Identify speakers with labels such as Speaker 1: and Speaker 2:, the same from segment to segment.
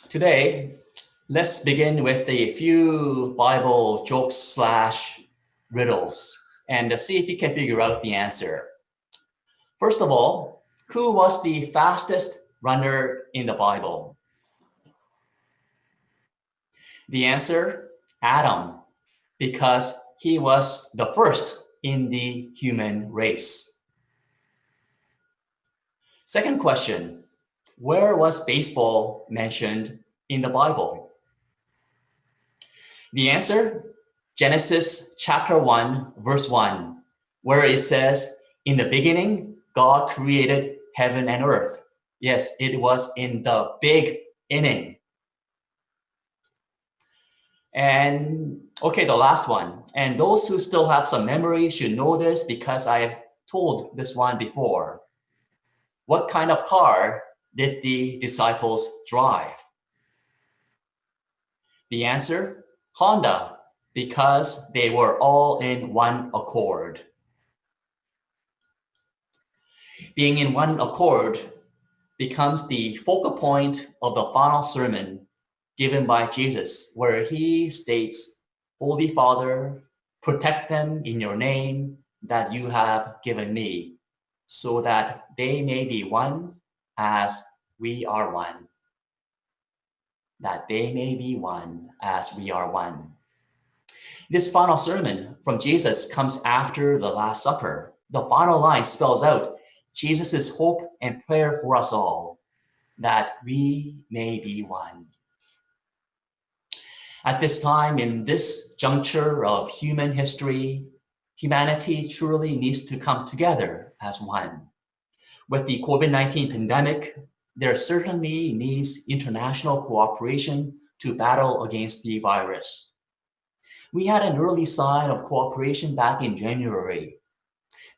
Speaker 1: Today, let's begin with a few Bible jokes slash riddles and see if you can figure out the answer. First of all, who was the fastest runner in the Bible? The answer, Adam, because he was the first in the human race. Second question, where was baseball mentioned in the Bible? The answer, Genesis chapter 1, verse 1, where it says, in the beginning, God created heaven and earth. Yes, it was in the big inning. And okay, the last one. And those who still have some memory should know this because I've told this one before. What kind of car did the disciples drive? The answer, Honda, because they were all in one accord. Being in one accord becomes the focal point of the final sermon given by Jesus, where he states, Holy Father, protect them in your name that you have given me, so that they may be one as we are one. That they may be one as we are one. This final sermon from Jesus comes after the Last Supper. The final line spells out Jesus' hope and prayer for us all, that we may be one. At this time, in this juncture of human history, humanity truly needs to come together as one. With the COVID-19 pandemic, there certainly needs international cooperation to battle against the virus. We had an early sign of cooperation back in January.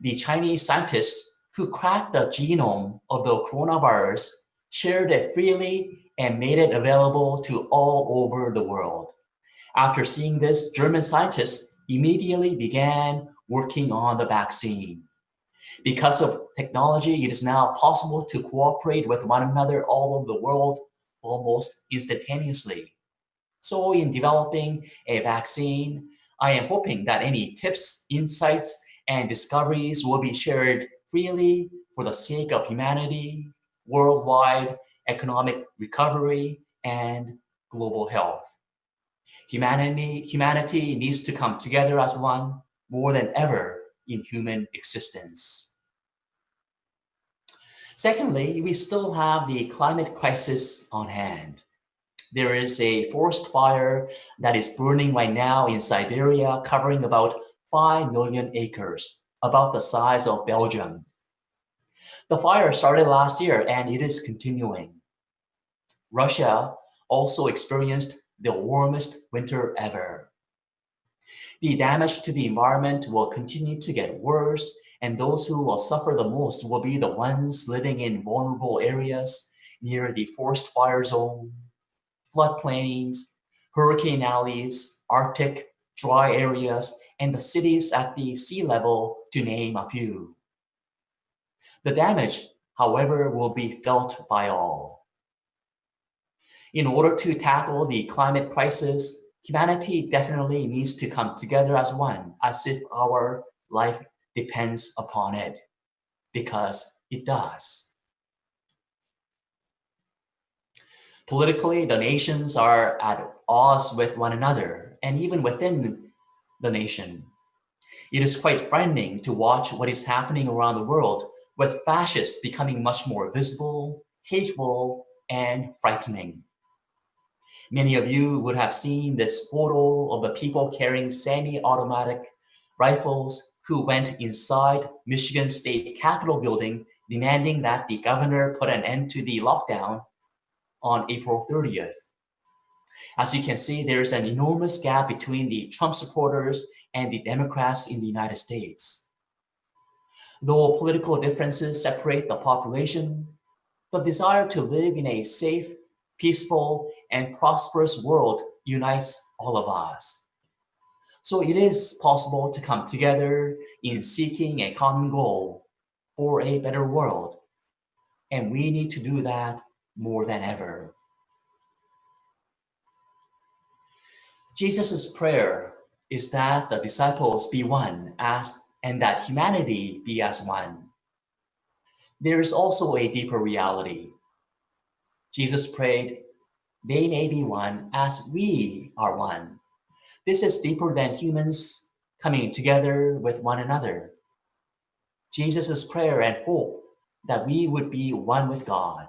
Speaker 1: The Chinese scientists who cracked the genome of the coronavirus shared it freely and made it available to all over the world. After seeing this, German scientists immediately began working on the vaccine. Because of technology, it is now possible to cooperate with one another all over the world almost instantaneously. So in developing a vaccine, I am hoping that any tips, insights, and discoveries will be shared freely for the sake of humanity, worldwide economic recovery, and global health. Humanity needs to come together as one more than ever in human existence. Secondly, we still have the climate crisis on hand. There is a forest fire that is burning right now in Siberia, covering about 5 million acres, about the size of Belgium. The fire started last year and it is continuing. Russia also experienced the warmest winter ever. The damage to the environment will continue to get worse, and those who will suffer the most will be the ones living in vulnerable areas near the forest fire zone, floodplains, hurricane alleys, Arctic dry areas, and the cities at the sea level, to name a few. The damage, however, will be felt by all. In order to tackle the climate crisis, humanity definitely needs to come together as one, as if our life depends upon it, because it does. Politically, the nations are at odds with one another, and even within the nation. It is quite frightening to watch what is happening around the world, with fascists becoming much more visible, hateful, and frightening. Many of you would have seen this photo of the people carrying semi-automatic rifles who went inside Michigan State Capitol building demanding that the governor put an end to the lockdown on April 30th. As you can see, there's an enormous gap between the Trump supporters and the Democrats in the United States. Though political differences separate the population, the desire to live in a safe, peaceful, and prosperous world unites all of us. So it is possible to come together in seeking a common goal for a better world. And we need to do that more than ever. Jesus' prayer is that the disciples be one and that humanity be as one. There is also a deeper reality. Jesus prayed, they may be one as we are one. This is deeper than humans coming together with one another. Jesus' prayer and hope that we would be one with God,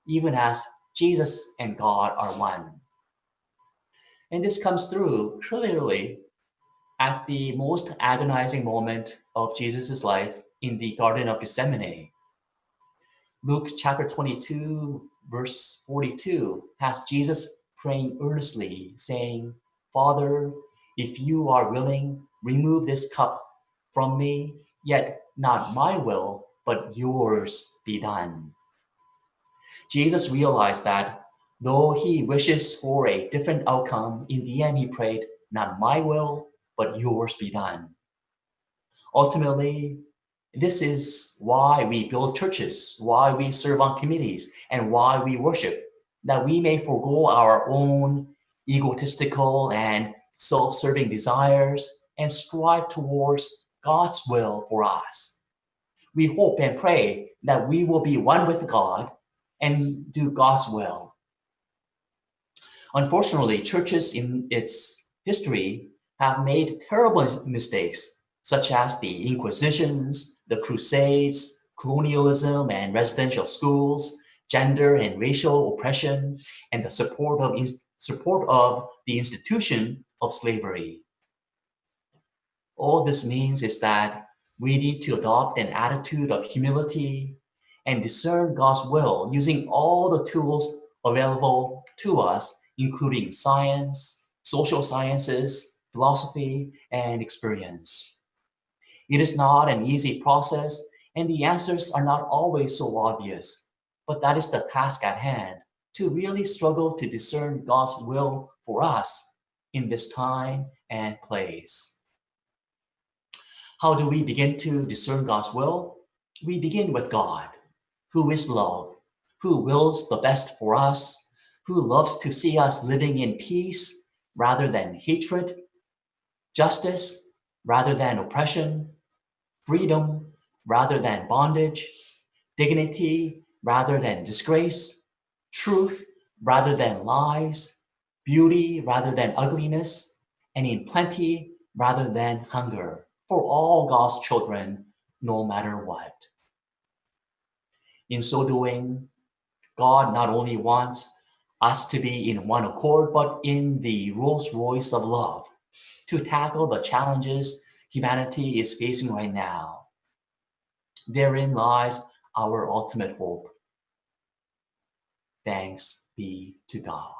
Speaker 1: even as Jesus and God are one. And this comes through clearly at the most agonizing moment of Jesus' life in the Garden of Gethsemane. Luke chapter 22, verse 42 has Jesus praying earnestly, saying, Father, if you are willing, remove this cup from me, yet not my will, but yours be done. Jesus realized that though he wishes for a different outcome, in the end he prayed, not my will, but yours be done. Ultimately, this is why we build churches, why we serve on committees, and why we worship, that we may forego our own egotistical and self-serving desires and strive towards God's will for us. We hope and pray that we will be one with God and do God's will. Unfortunately, churches in its history have made terrible mistakes, such as the Inquisitions, the Crusades, colonialism and residential schools, gender and racial oppression, and the support of the institution of slavery. All this means is that we need to adopt an attitude of humility and discern God's will using all the tools available to us, including science, social sciences, philosophy, and experience. It is not an easy process, and the answers are not always so obvious, but that is the task at hand, to really struggle to discern God's will for us in this time and place. How do we begin to discern God's will? We begin with God, who is love, who wills the best for us, who loves to see us living in peace rather than hatred, justice rather than oppression, freedom rather than bondage, dignity rather than disgrace, truth rather than lies, beauty rather than ugliness, and in plenty rather than hunger, for all God's children, no matter what. In so doing, God not only wants us to be in one accord, but in the Rolls Royce of love to tackle the challenges humanity is facing right now. Therein lies our ultimate hope. Thanks be to God.